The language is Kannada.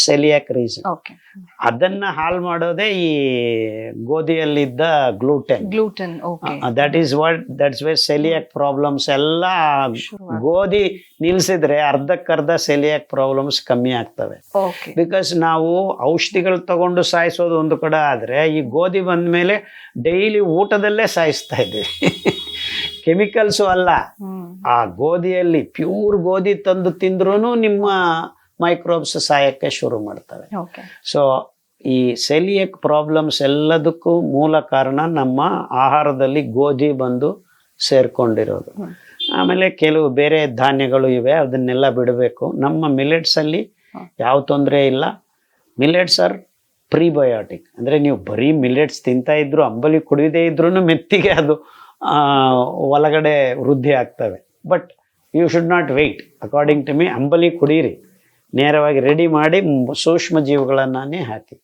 ಸೆಲಿಯಾಕ್ ರೀಸನ್. ಓಕೆ. ಅದನ್ನ ಹಾಳು ಮಾಡೋದೇ ಈ ಗೋಧಿಯಲ್ಲಿದ್ದ gluten. Gluten. Okay. That's why celiac problems ಎಲ್ಲ ಶುರುವಾಗುತ್ತೆ. ಗೋಧಿ ನಿಲ್ಸಿದ್ರೆ ಅರ್ಧಕ್ಕರ್ಧ ಸೆಲಿಯಾಕ್ ಪ್ರಾಬ್ಲಮ್ಸ್ ಕಮ್ಮಿ ಆಗ್ತವೆ. ಓಕೆ. ಬಿಕಾಸ್ ನಾವು ಔಷಧಿಗಳು ತಗೊಂಡು ಸಾಯಿಸೋದು ಒಂದು ಕಡೆ ಆದ್ರೆ ಈ ಗೋಧಿ ಬಂದ್ಮೇಲೆ ಡೈಲಿ ಊಟದಲ್ಲೇ ಸಾಯಿಸ್ತಾ ಇದ್ದೀವಿ. ಕೆಮಿಕಲ್ಸು ಅಲ್ಲ, ಆ ಗೋಧಿಯಲ್ಲಿ ಪ್ಯೂರ್ ಗೋಧಿ ತಂದು ತಿಂದ್ರೂ ನಿಮ್ಮ ಮೈಕ್ರೋಬ್ಸ್ ಸಾಯಕ್ಕೆ ಶುರು ಮಾಡ್ತವೆ. ಓಕೆ. ಸೊ ಈ ಸೆಲಿಯಕ್ ಪ್ರಾಬ್ಲಮ್ಸ್ ಎಲ್ಲದಕ್ಕೂ ಮೂಲ ಕಾರಣ ನಮ್ಮ ಆಹಾರದಲ್ಲಿ ಗೋಧಿ ಬಂದು ಸೇರ್ಕೊಂಡಿರೋದು. ಆಮೇಲೆ ಕೆಲವು ಬೇರೆ ಧಾನ್ಯಗಳು ಇವೆ, ಅದನ್ನೆಲ್ಲ ಬಿಡಬೇಕು. ನಮ್ಮ ಮಿಲೆಟ್ಸಲ್ಲಿ ಯಾವ ತೊಂದರೆ ಇಲ್ಲ. Millets are prebiotic. ಅಂದರೆ ನೀವು ಬರೀ ಮಿಲೆಟ್ಸ್ ತಿಂತಾ ಇದ್ರು, ಅಂಬಲಿ ಕುಡಿಯದೇ ಇದ್ರೂ ಮೆತ್ತಿಗೆ ಅದು ಒಳಗಡೆ ವೃದ್ಧಿ ಆಗ್ತವೆ. But you should not wait. According to me ಅಂಬಲಿ ಕುಡೀರಿ, ನೇರವಾಗಿ ರೆಡಿ ಮಾಡಿ ಸೂಕ್ಷ್ಮ ಜೀವಿಗಳನ್ನೇ ಹಾಕಿ.